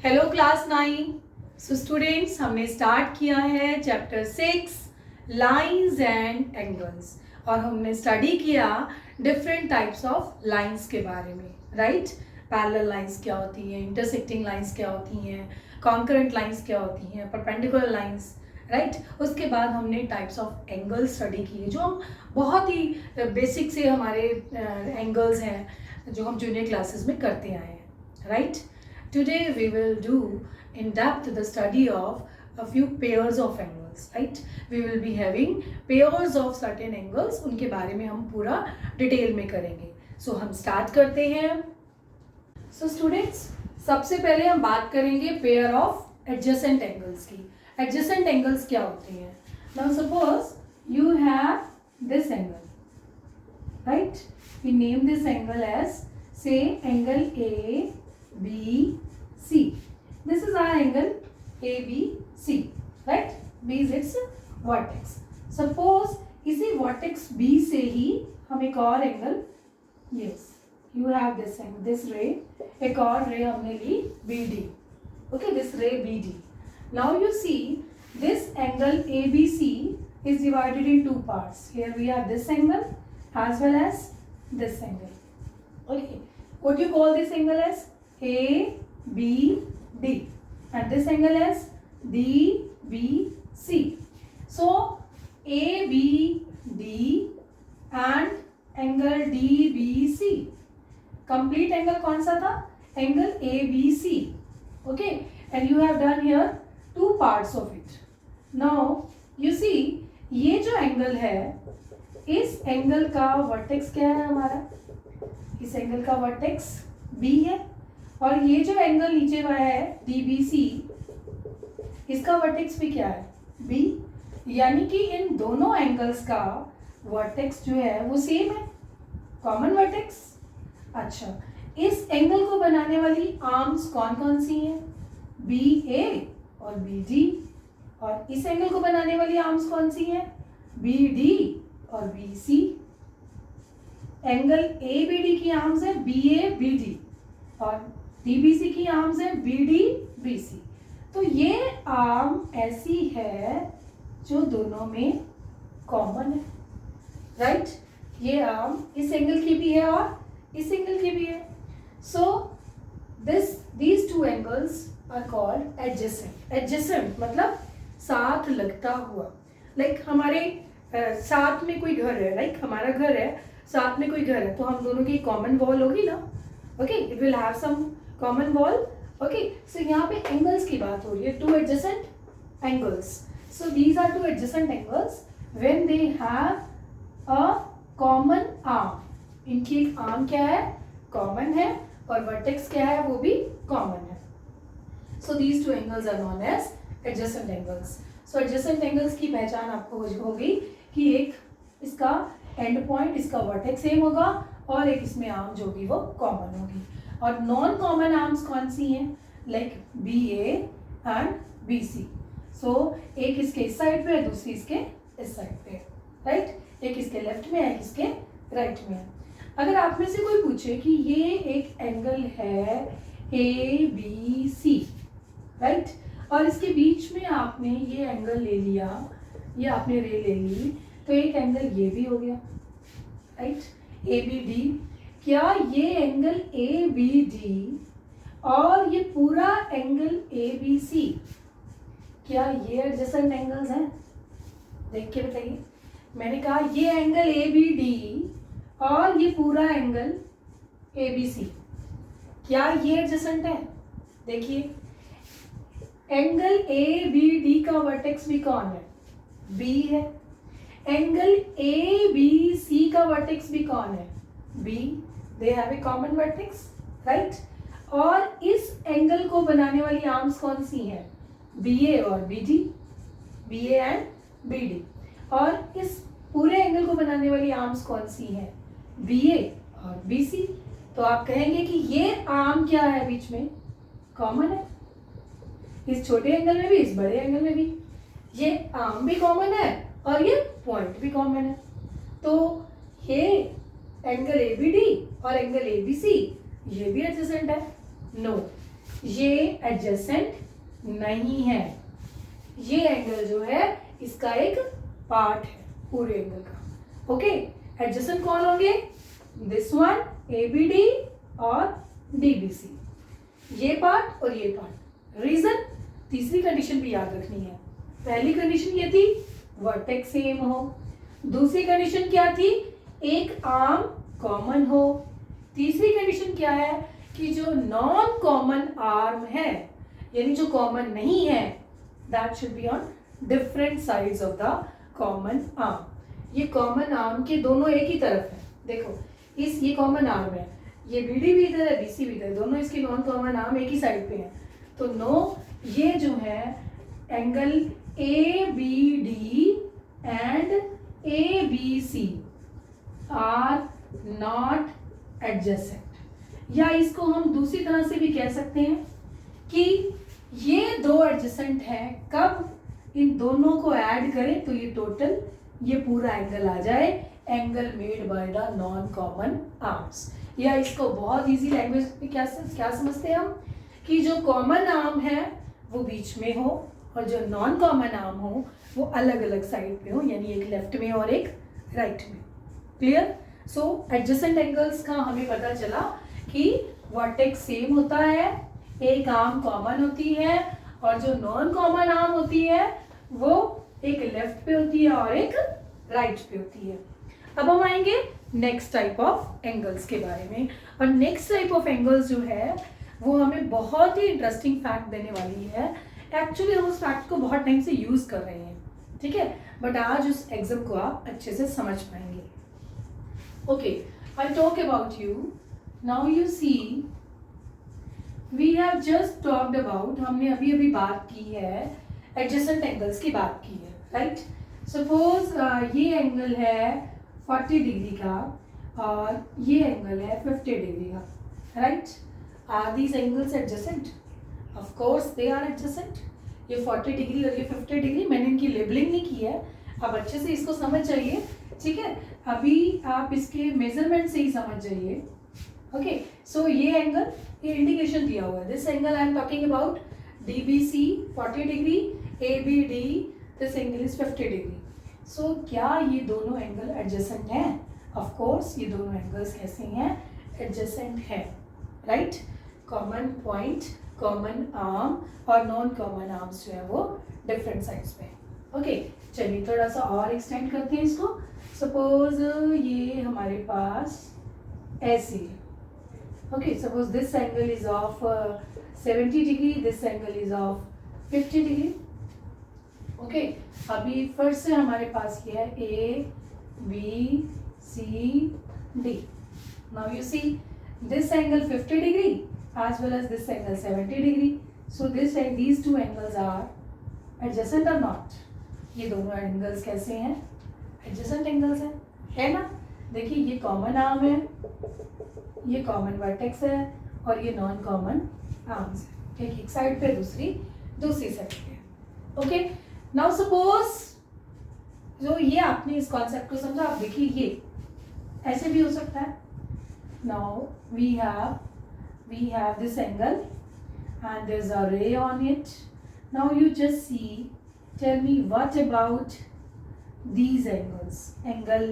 Hello class 9। So students, हमने start किया है चैप्टर 6 लाइंस एंड एंगल्स और हमने स्टडी किया डिफरेंट टाइप्स ऑफ लाइंस के बारे में, राइट। पैरेलल लाइंस क्या होती हैं, इंटरसेक्टिंग लाइंस क्या होती हैं, कॉन्करेंट लाइंस क्या होती हैं, परपेंडिकुलर लाइंस, राइट। उसके बाद हमने टाइप्स ऑफ एंगल्स स्टडी किए जो हम बहुत ही बेसिक से हमारे एंगल्स हैं जो हम जूनियर क्लासेस में करते आए हैं, right. Today we will do in depth the study of a few pairs of angles, right? We will be having pairs of certain angles, उनके बारे में हम पूरा डिटेल में करेंगे। So हम स्टार्ट करते हैं। So students, सबसे पहले हम बात करेंगे पेयर ऑफ एडजेसेंट एंगल्स की। एडजेसेंट एंगल्स क्या होते हैं? Now suppose you have this angle, right? We name this angle as say angle A B C. This is our angle ABC, right? B is its vertex. Suppose इसी vertex B से ही हम एक और angle, yes, you have this angle, this ray, एक और ray हमने ली BD, okay, this ray BD. Now you see this angle ABC is divided in two parts. Here we have this angle as well as this angle. Okay, what do you call this angle as? A B D, and this angle as D B C. So A B D and angle D B C. Complete angle कौन सा था? Angle A B C. Okay, and you have done here two parts of it. Now you see ये जो angle है, इस angle का vertex क्या है हमारा? इस एंगल का वर्टेक्स B है, और ये जो एंगल नीचे वाला है DBC, इसका वर्टेक्स भी क्या है? B। यानी कि इन दोनों एंगल्स का वर्टेक्स जो है वो सेम है, कॉमन वर्टेक्स। अच्छा, इस एंगल को बनाने वाली आर्म्स कौन कौन सी हैं? BA और BD। और इस एंगल को बनाने वाली आर्म्स कौन सी हैं? BD और BC। एंगल ABD की आर्म्स है BA BD और DBC की आर्म्स है BD BC। तो ये आर्म ऐसी है जो दोनों में कॉमन है, राइट। ये आर्म इस एंगल की भी है और इस एंगल की भी है। सो these two angles are called adjacent. Adjacent मतलब साथ लगता हुआ। लाइक हमारे साथ में कोई घर है, लाइक हमारा घर है, साथ में कोई घर है, तो हम दोनों की कॉमन वॉल होगी ना। Okay, it will have some common wall. Okay, so यहाँ पे एंगल्स की बात हो रही है, two adjacent angles. So these are two adjacent angles when they have a common arm. इनकी एक आर्म क्या है? कॉमन है, और वर्टेक्स क्या है? वो भी कॉमन है। So these two angles are known as adjacent angles. So adjacent angles की पहचान आपको होगी कि एक इसका एंड पॉइंट, इसका वर्टेक्स सेम होगा, और एक इसमें आर्म जो होगी वो कॉमन होगी। और नॉन कॉमन आर्म्स कौन सी हैं? Like BA and BC। सो एक इसके इस साइड पे है, दूसरी इसके इस साइड पे है, राइट। एक इसके लेफ्ट में है, एक इसके राइट में है। अगर आप में से कोई पूछे कि ये एक एंगल है ABC, राइट, और इसके बीच में आपने ये एंगल ले लिया, ये आपने रे ले ली, तो एक एंगल ये भी हो गया, राइट, ABD। क्या ये एंगल ABD और ये पूरा एंगल ABC, क्या ये एडजेसेंट एंगल्स हैं? देख के बताइए। मैंने कहा ये एंगल ABD और ये पूरा एंगल ABC, क्या ये एडजेसेंट है? देखिए, एंगल ABD का वर्टेक्स भी कौन है? B है। एंगल ABC का वर्टेक्स भी कौन है? B। They have a common vertex, right. और इस एंगल को बनाने वाली आर्म्स कौन सी हैं? BA और BD, BA एंड BD। और इस पूरे एंगल को बनाने वाली आर्म्स कौन सी हैं? BA और BC। तो आप कहेंगे कि ये आर्म क्या है बीच में? कॉमन है। इस छोटे एंगल में भी, इस बड़े एंगल में भी ये आर्म भी कॉमन है और ये पॉइंट भी कॉमन है। तो ये एंगल ABD और एंगल ABC ये भी एडजेसेंट है? नो, ये एडजेसेंट नहीं है, ये एंगल जो है इसका एक पार्ट है पूरे एंगल का। ओके, एडजेसेंट कौन होंगे? दिस वन ABD और DBC, ये पार्ट और ये पार्ट। रीजन, तीसरी कंडीशन भी याद रखनी है। पहली कंडीशन ये थी वर्टेक्स सेम हो, दूसरी कंडीशन क्या थी? एक आर्म कॉमन हो, तीसरी कंडीशन क्या है कि जो नॉन कॉमन आर्म है, यानी जो कॉमन नहीं है, that should be on different sides of the common arm. ये कॉमन आर्म के दोनों एक ही तरफ है। देखो, ये कॉमन आर्म है, ये BD भी इधर है, BC भी इधर, दोनों इसके नॉन कॉमन आर्म एक ही साइड पे हैं। तो नो, ये जो है angle ABD and ABC are not adjacent. या इसको हम दूसरी तरह से भी कह सकते हैं कि ये दो एडजेसेंट हैं, कब इन दोनों को ऐड करें तो ये टोटल, ये पूरा एंगल आ जाए, angle made by the non common arms. या इसको बहुत इजी लैंग्वेज में क्या समझते हैं हम कि जो कॉमन आर्म है वो बीच में हो और जो नॉन कॉमन आर्म हो वो अलग अलग साइड पे हो, यानी एक लेफ्ट में और एक राइट में। क्लियर? सो एडजेसेंट एंगल्स का हमें पता चला कि वर्टेक्स सेम होता है, एक आर्म कॉमन होती है और जो नॉन कॉमन आर्म होती है वो एक लेफ्ट पे होती है और एक राइट पे होती है। अब हम आएंगे नेक्स्ट टाइप ऑफ एंगल्स के बारे में। और नेक्स्ट टाइप ऑफ एंगल्स जो है वो हमें बहुत ही इंटरेस्टिंग फैक्ट देने वाली है। एक्चुअली हम उस फैक्ट को बहुत टाइम से यूज कर रहे हैं, ठीक है, बट आज उस एग्जाम को आप अच्छे से समझ पाएंगे। Okay, I talk about you now. You see, we have just talked about, हमने अभी अभी बात की है, एडजेसेंट एंगल्स की बात की है, राइट। सपोज ये एंगल है 40 डिग्री का और ये एंगल है 50 डिग्री का, right. Are these angles adjacent? Of course they are adjacent. ये 40 डिग्री और ये 50 डिग्री, मैंने इनकी लेबलिंग नहीं की है, अब अच्छे से इसको समझ जाइए, ठीक है। अभी आप इसके मेजरमेंट से ही समझ जाइए। ओके, सो ये एंगल, ये इंडिकेशन दिया हुआ है, this angle I am talking about DBC 40 degree, ABD this angle is 50 degree. So क्या ये दोनों एंगल एडजेसेंट हैं? ऑफ कोर्स ये दोनों एंगल्स कैसे हैं? एडजेसेंट है, right. Common point, common arm और नॉन कॉमन आर्म्स जो है वो डिफरेंट साइड्स पे। ओके, चलिए थोड़ा सा और एक्सटेंड करते हैं इसको। सपोज ये हमारे पास ऐसे है, okay, suppose this angle is of 70 degree, this angle is of 50 degree. Okay, अभी फर्स्ट से हमारे पास क्या है, ABCD। Now you see this angle 50 degree as well as this angle 70 degree. So these two angles are adjacent or not? ये दोनों angles कैसे हैं? एडजेसेंट एंगल्स हैं, है ना। देखिए, ये कॉमन आर्म है, ये कॉमन वर्टेक्स है और ये नॉन कॉमन आर्म्स है, एक साइड पे, दूसरी साइड पे। ओके, नाउ सपोज जो ये आपने इस कॉन्सेप्ट को समझा, आप देखिए ये ऐसे भी हो सकता है। Now we have this angle and there's a ray on it. Now you just see, tell me what about these angles? Angle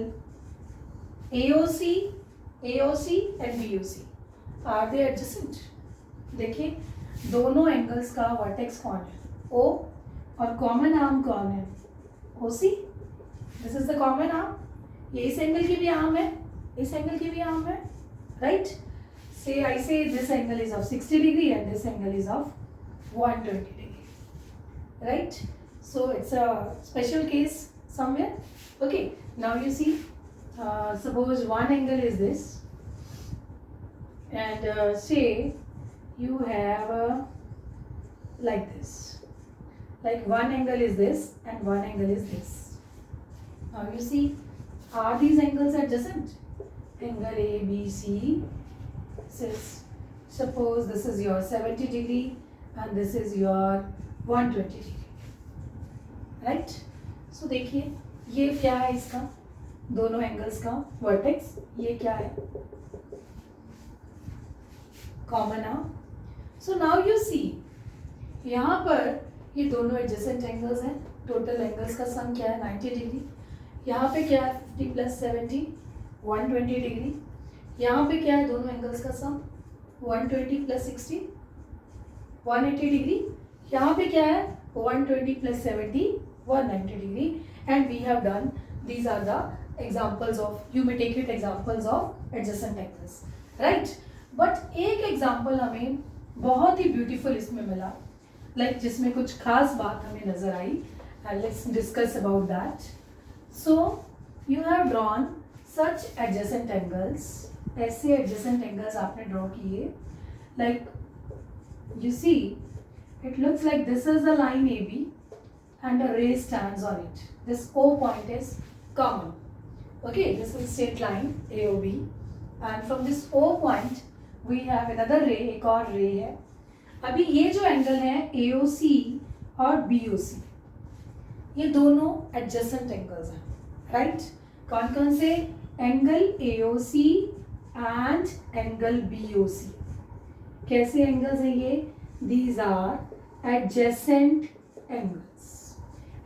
AOC and BOC, are they adjacent? देखिए, दोनों एंगल्स का वर्टेक्स कौन है? O, और common arm कौन है? OC। This is the common arm. ये इस एंगल की भी आर्म है, इस एंगल की भी आर्म है, right? I say this angle is of 60 degree and this angle is of 120 degree, right? So it's a special case somewhere. Okay, now you see, suppose one angle is this and say you have like this, like one angle is this and one angle is this. Now you see, are these angles adjacent? Angle ABC says, suppose this is your 70 degree and this is your 120 degree, right? So देखिए, ये क्या है इसका, दोनों angles का vertex, ये क्या है? Common arm. So now you see, यहाँ पर ये दोनों एडजेसेंट एंगल्स हैं, टोटल एंगल्स का सम क्या है 90 डिग्री। यहाँ पे क्या है 50 + 70 120 डिग्री। यहाँ पे क्या है दोनों एंगल्स का सम 120 + 60 180 डिग्री। यहाँ पे क्या है 120 + 70 190 degree. And we have done, these are the examples of, you may take it examples of adjacent angles, right? but एक example हमें बहुत ही beautiful इसमें मिला, like जिसमें कुछ खास बात हमें नजर आई, and let's discuss about that. So you have drawn such adjacent angles, ऐसे adjacent angles आपने draw किए, like you see it looks like this is the line AB and a ray stands on it. This O point is common. Okay, this is straight line AOB, and from this O point we have another ray, एक और ray है। अभी ये जो angle है AOC और BOC, ये दोनों एडजेसेंट एंगल्स हैं, राइट? कौन कौन से? Angle AOC and angle BOC। कैसे एंगल्स हैं ये? These are adjacent angles.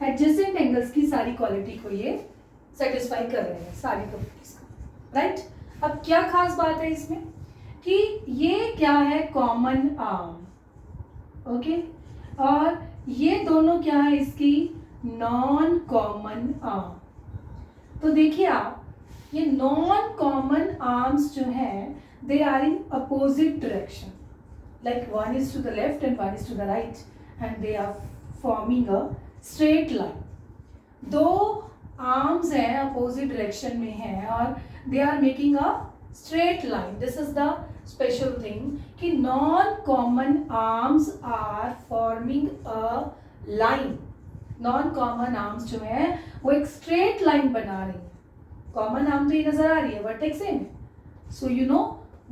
Adjacent angles की सारी क्वालिटी को ये सेटिस्फाई कर रहे हैं, सारी प्रॉपर्टीज को, राइट? अब क्या खास बात है इसमें कि ये क्या है कॉमन आर्म, ओके, और ये दोनों क्या है इसकी नॉन कॉमन आर्म। तो देखिए आप, ये नॉन कॉमन आर्म्स जो हैं they are in opposite direction, like one is to the left and one is to the right, and they are forming a straight line. दो arms हैं opposite direction में हैं और they are making a straight line. This is the special thing कि non common arms are forming a line. non common arms जो है वो एक straight line बना रही है। common arm तो ये नजर आ रही है vertex से। So you know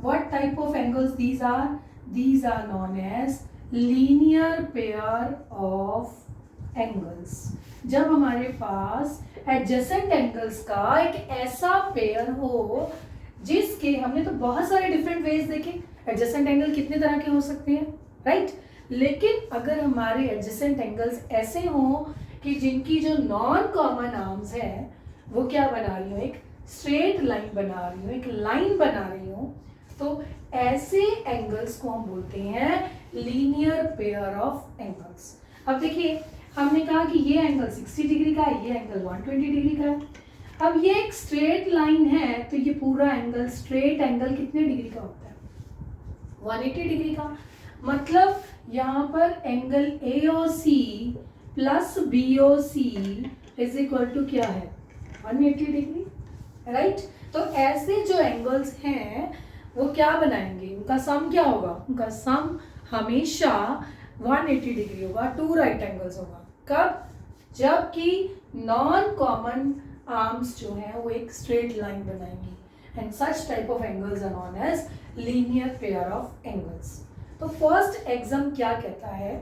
what type of angles these are? These are known as linear pair of angles. जब हमारे पास adjacent angles का एक ऐसा पेयर हो जिसके, हमने तो बहुत सारे डिफरेंट वेज देखे, adjacent angle कितने तरह के हो सकते हैं, राइट? लेकिन अगर हमारे adjacent angles ऐसे हों कि जिनकी जो नॉन कॉमन आर्म्स है वो क्या बना रही हो, एक स्ट्रेट लाइन बना रही हो, एक लाइन बना रही हो, तो ऐसे एंगल्स को हम बोलते हैं लीनियर पेयर ऑफ एंगल्स। अब देखिए, हमने कहा कि ये एंगल 60 डिग्री का है, ये एंगल 120 डिग्री का है। अब ये एक स्ट्रेट लाइन है तो ये पूरा एंगल, स्ट्रेट एंगल कितने डिग्री का होता है? 180 डिग्री का। मतलब यहाँ पर angle AOC plus BOC is equal to क्या है? 180 डिग्री, राइट? तो ऐसे जो एंगल्स हैं वो क्या बनाएंगे, उनका सम क्या होगा? उनका सम हमेशा 180 डिग्री होगा, टू राइट एंगल्स होगा। कब? जबकि नॉन कॉमन आर्म्स जो है वो एक स्ट्रेट लाइन बनाएंगी, and such type of angles are known as linear pair of angles. तो फर्स्ट एग्जाम क्या कहता है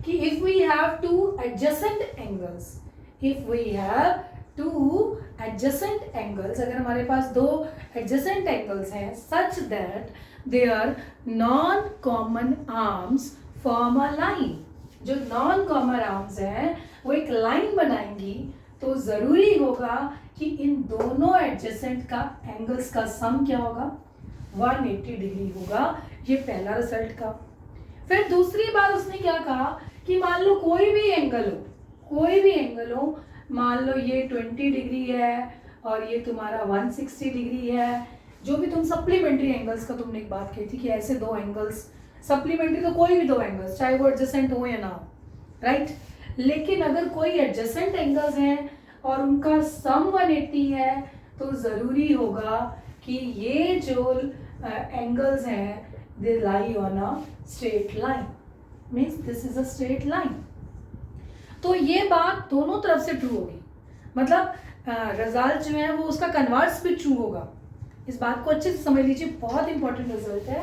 कि if we have two adjacent angles, if we have two adjacent angles, अगर हमारे पास दो एडजेसेंट एंगल्स हैं such that their non common arms form a line, जो नॉन कॉमन आर्म्स हैं वो एक लाइन बनाएंगी, तो जरूरी होगा कि इन दोनों एडजेसेंट का एंगल्स का सम क्या होगा? 180 डिग्री होगा। ये पहला रिजल्ट का। फिर दूसरी बात उसने क्या कहा कि मान लो कोई भी एंगल हो, कोई भी एंगल हो, मान लो ये 20 डिग्री है और ये तुम्हारा 160 डिग्री है, जो भी तुम सप्लीमेंट्री एंगल्स का तुमने एक बात कही थी कि ऐसे दो एंगल्स सप्लीमेंट्री, तो कोई भी दो एंगल्स चाहे वो एडजेसेंट हो या ना हो, राइट? लेकिन अगर कोई एडजेसेंट एंगल्स हैं और उनका सम 180 है तो ज़रूरी होगा कि ये जो एंगल्स हैं they lie on a straight line, means this is a straight line. तो ये बात दोनों तरफ से ट्रू होगी, मतलब रिजल्ट जो है वो उसका कन्वर्स भी ट्रू होगा। इस बात को अच्छे से समझ लीजिए, बहुत इंपॉर्टेंट रिजल्ट है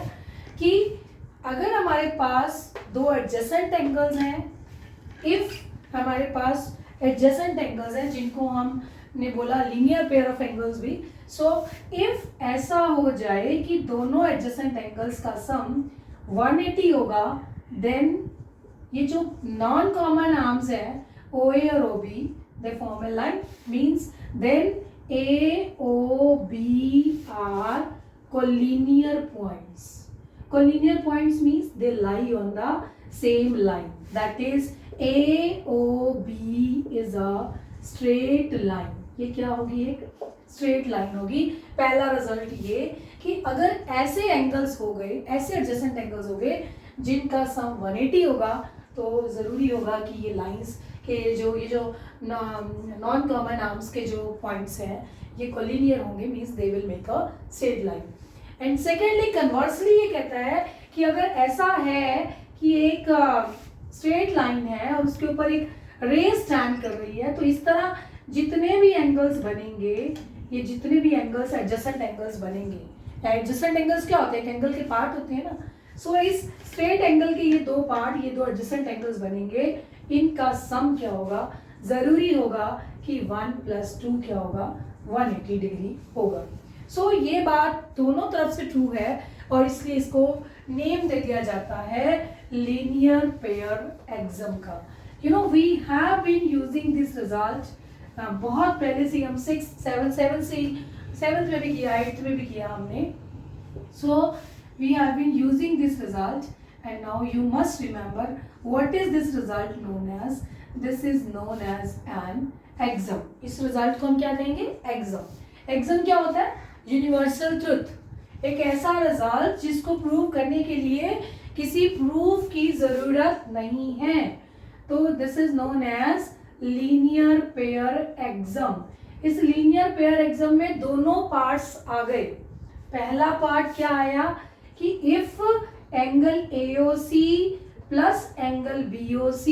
कि अगर हमारे पास दो एडजेसेंट एंगल्स हैं, इफ हमारे पास एडजेसेंट एंगल्स हैं जिनको हमने बोला लीनियर पेयर ऑफ एंगल्स भी, सो इफ ऐसा हो जाए कि दोनों एडजेसेंट एंगल्स का सम 180 होगा, देन ये जो नॉन कॉमन आर्म्स है ओ ए और O B, they form a line, means then A O B are collinear points. Collinear points means they lie on the same line. That is AOB is a straight line. ये क्या होगी? एक straight line होगी. पहला result ये कि अगर ऐसे एंगल्स हो गए, ऐसे एडजेसेंट एंगल्स हो गए जिनका सम 180 होगा, तो ज़रूरी होगा कि ये लाइंस के ये जो नॉन कॉमन आर्म्स के जो पॉइंट्स हैं ये कोलिनियर होंगे, means they will make a straight line. And secondly conversely ये कहता है कि अगर ऐसा है कि एक स्ट्रेट लाइन है और उसके ऊपर एक रे स्टैंड कर रही है, तो इस तरह जितने भी एंगल्स बनेंगे, ये जितने भी एंगल्स एडजेसेंट एंगल्स बनेंगे. एडजेसेंट एंगल्स क्या होते हैं? एक एंगल के पार्ट होते हैं ना. सो इस स्ट्रेट एंगल के ये दो पार्ट, ये दो एडजेसेंट एंगल्स बनेंगे, इनका सम क्या होगा? जरूरी होगा कि 1 + 2 क्या होगा? 180 डिग्री होगा. सो ये बात दोनों तरफ से ट्रू है और इसलिए इसको नेम दे दिया जाता है लीनियर पेयर एक्सम का. You know we have been using this result बहुत पहले से. हम 6, 7 से 7th में भी किया, 8th में भी किया हमने. So we have been using this result and now you must remember what is this result known as. This is known as an axiom. इस रिजल्ट को हम क्या कहेंगे? एक्सम. एक्सम क्या होता है? Universal truth. एक ऐसा रिजल्ट जिसको प्रूव करने के लिए किसी प्रूफ की जरूरत नहीं है. तो this is known as linear pair axiom. इस लीनियर पेयर एक्सम में दोनों पार्ट्स आ गए. पहला पार्ट क्या आया कि if angle AOC plus angle BOC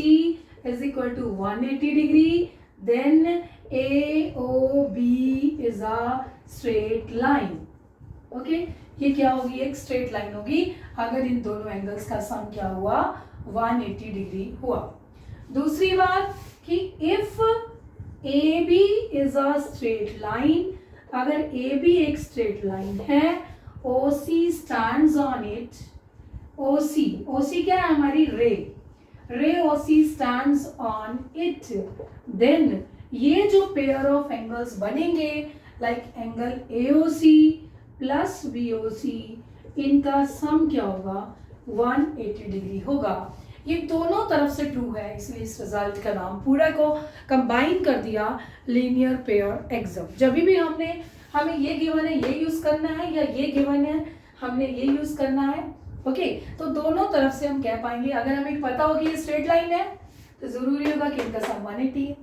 is equal to 180 degree, then AOB is a straight line. Okay, ये क्या होगी? एक स्ट्रेट लाइन होगी अगर इन दोनों एंगल्स का सम क्या हुआ? 180 डिग्री हुआ. दूसरी बात कि if AB is a straight line, अगर AB एक स्ट्रेट लाइन है, OC stands on it. OC क्या है? हमारी ray OC stands on it, then ये जो पेयर ऑफ एंगल्स बनेंगे like angle AOC plus BOC, इनका सम क्या होगा? 180 डिग्री होगा. ये दोनों तरफ से ट्रू है, इसलिए इस रिजल्ट का नाम पूरा को कंबाइन कर दिया लीनियर पेयर एक्सम. जब भी हमें ये गिवन है ये यूज करना है, या ये गिवन है हमने ये यूज करना है. ओके, तो दोनों तरफ से हम कह पाएंगे. अगर हमें पता हो कि ये स्ट्रेट लाइन है तो जरूरी होगा कि इनका सम 180 है.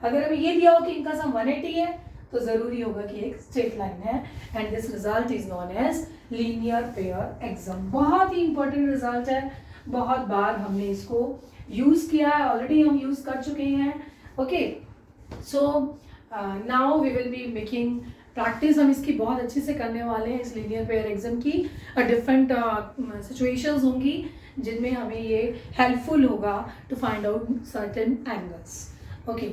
अगर हमें ये दिया हो कि इनका सम 180 है तो जरूरी होगा कि एक स्ट्रेट लाइन है. And this result is known as linear pair axiom. बहुत ही इंपॉर्टेंट रिजल्ट है. बहुत बार हमने इसको यूज किया है, ऑलरेडी हम यूज कर चुके हैं. Okay, so now we will be making practice. हम इसकी बहुत अच्छे से करने वाले हैं. इस लीनियर पेयर एक्सम की डिफरेंट सिचुएशंस होंगी जिनमें हमें ये हेल्पफुल होगा to find out certain angles. Okay,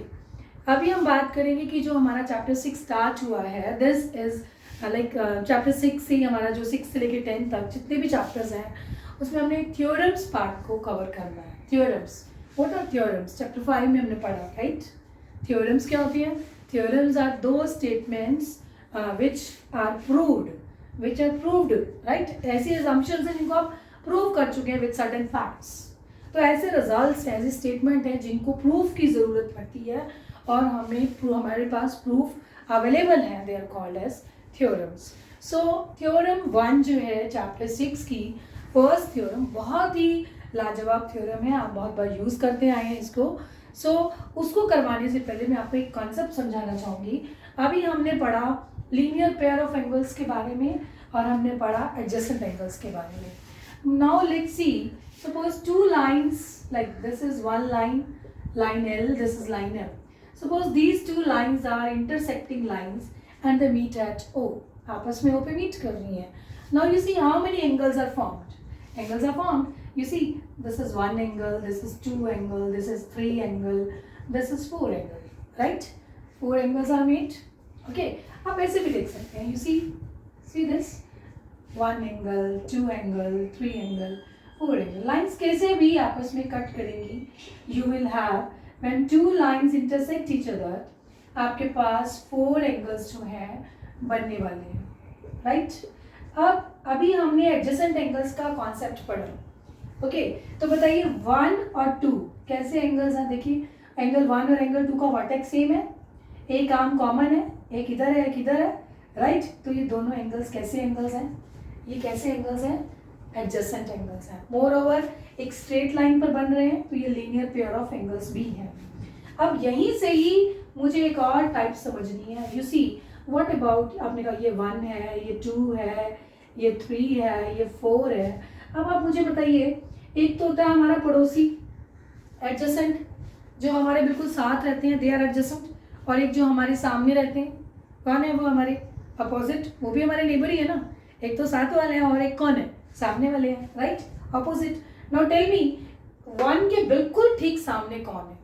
अभी हम बात करेंगे कि जो हमारा चैप्टर 6 स्टार्ट हुआ है, दिस इज लाइक चैप्टर 6 से हमारा जो 6 से लेके 10 तक जितने भी चैप्टर्स हैं उसमें हमने थ्योरम्स पार्ट को कवर करना है. Theorems, what are theorems? Chapter 5 में हमने पढ़ा, राइट? थ्योरम्स क्या होती हैं? थ्योरम्स आर दो statements which are proved, right? ऐसी assumptions हैं जिनको आप प्रूव कर चुके हैं with certain facts. तो ऐसे रिजल्ट्स हैं, ऐसे स्टेटमेंट हैं जिनको प्रूफ की ज़रूरत पड़ती है और हमारे पास प्रूफ अवेलेबल है. They are called as theorems. So theorem 1 जो है चैप्टर 6 की फर्स्ट थ्योरम, बहुत ही लाजवाब थ्योरम है. आप बहुत बार यूज़ करते आए हैं इसको. सो उसको करवाने से पहले मैं आपको एक कॉन्सेप्ट समझाना चाहूँगी. अभी हमने पढ़ा लीनियर पेयर ऑफ एंगल्स के बारे में और हमने पढ़ा एडजेसेंट एंगल्स के बारे में. Now let's see, suppose two lines like this is one line L, this is line M. Suppose these two lines are intersecting lines and they meet at O. आपस में O पे meet कर रही हैं. Now you see how many angles are formed. Angles are formed. You see this is 1 angle, this is 2 angle, this is 3 angle, this is 4 angle, right? 4 angles are made. Okay, आप ऐसे भी देख सकते हैं. You see this 1 angle, 2 angle, 3 angle. 4 angle. Lines कैसे भी आपस में कट करेंगी? You will have when two lines intersect each other, आपके पास 4 एंगल्स जो हैं बनने वाले हैं, राइट? अब अभी हमने एडजेसेंट एंगल्स का कॉन्सेप्ट पढ़ा, ओके? तो बताइए 1 और 2 कैसे एंगल्स हैं? देखिए एंगल 1 और एंगल 2 का वर्टेक्स सेम है, एक आर्म कॉमन है, एक इधर है एक इधर है, राइट? तो ये दोनों एंगल्स कैसे एंगल्स हैं? ये कैसे एंगल्स हैं? एडजेसेंट एंगल्स हैं। मोर ओवर एक स्ट्रेट लाइन पर बन रहे हैं, तो ये लीनियर पेयर ऑफ एंगल्स भी हैं। अब यहीं से ही मुझे एक और टाइप समझनी है। यू सी व्हाट अबाउट, आपने कहा ये 1 है, ये 2 है, ये 3 है, ये 4 है। अब आप मुझे बताइए, एक तो होता है हमारा पड़ोसी एडजेसेंट, जो हमारे बिल्कुल साथ रहते हैं, दे आर एडजेसेंट, और एक जो हमारे सामने रहते हैं, कौन है वो? हमारे अपोजिट, वो भी हमारे नेबर ही है ना। एक तो साथ वाले हैं और एक कौन है? सामने वाले हैं, right? Opposite. Now tell me, 1 के बिल्कुल ठीक सामने कौन है?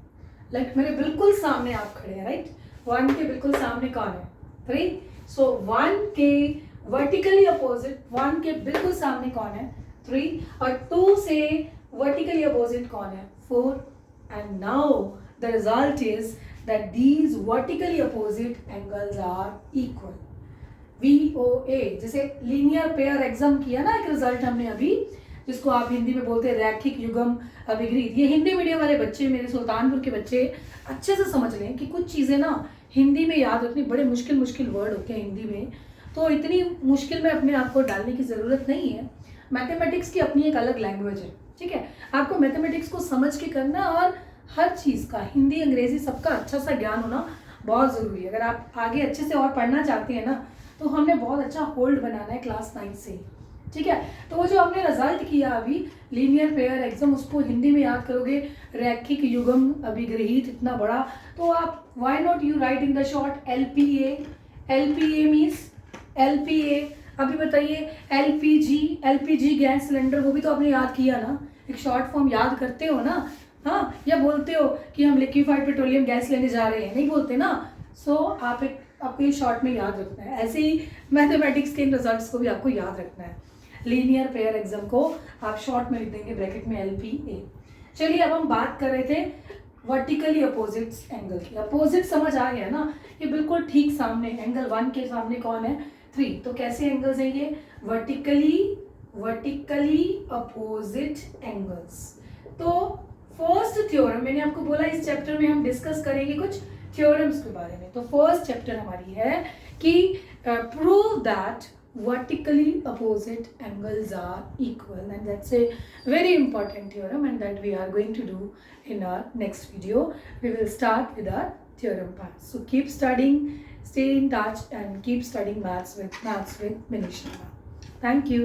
लाइक मेरे बिल्कुल सामने आप खड़े हैं, राइट? 1 के बिल्कुल सामने कौन है? 3। सो 1 के वर्टिकली अपोजिट, 1 के बिल्कुल सामने कौन है? 3। और 2 से वर्टिकली अपोजिट कौन है? 4। And now the result is that these vertically opposite angles are equal. VOA, जैसे लीनियर पेयर एग्जाम किया ना, एक रिजल्ट हमने अभी, जिसको आप हिंदी में बोलते हैं रैखिक युग्म अभिग्रहित। ये हिंदी मीडियम वाले बच्चे, मेरे सुल्तानपुर के बच्चे अच्छे से समझ लें कि कुछ चीज़ें ना हिंदी में याद रखनी, बड़े मुश्किल वर्ड होते हैं हिंदी में, तो इतनी मुश्किल में अपने आप को डालने की ज़रूरत नहीं है। मैथमेटिक्स की अपनी एक अलग लैंग्वेज है, ठीक है? आपको मैथमेटिक्स को समझ के करना, और हर चीज़ का हिंदी अंग्रेजी सबका अच्छा सा ज्ञान होना बहुत ज़रूरी है। अगर आप आगे अच्छे से और पढ़ना चाहते हैं ना, तो हमने बहुत अच्छा होल्ड बनाना है क्लास 9 से, ठीक है? तो वो जो हमने रिजल्ट किया अभी लीनियर पेयर एग्जाम, उसको हिंदी में याद करोगे, रैखिक युग्म अभिग्रहित, इतना बड़ा, तो आप why not you right in the short LPA। LPA means LPA। अभी बताइए LPG गैस सिलेंडर, वो भी तो आपने याद किया ना, एक शॉर्ट फॉर्म याद करते हो ना? हाँ, या बोलते हो कि हम लिक्विफाइड पेट्रोलियम गैस लेने जा रहे हैं? नहीं बोलते ना। सो आपको ये शॉर्ट में याद रखना है। ऐसे ही मैथमेटिक्स के इन रिजल्ट्स को भी आपको याद रखना है। लीनियर पेयर एग्जाम को आप शॉर्ट में लिख देंगे ब्रैकेट में LPA। चलिए, अब हम बात कर रहे थे वर्टिकली अपोजिट एंगल की। अपोजिट समझ आ गया ना? ये बिल्कुल ठीक सामने, एंगल 1 के सामने कौन है? 3। तो कैसे एंगल्स हैं ये? Vertically opposite angles. तो फर्स्ट थ्योरम, मैंने आपको बोला इस चैप्टर में हम डिस्कस करेंगे कुछ थ्योरम्स के बारे में। तो फर्स्ट चैप्टर हमारी है कि prove that vertically opposite angles are equal, and that's a very important theorem, and that we are going to do in our next video. We will start with our theorem part. So keep studying, stay in touch, and keep studying maths with Manish Sharma. Thank you.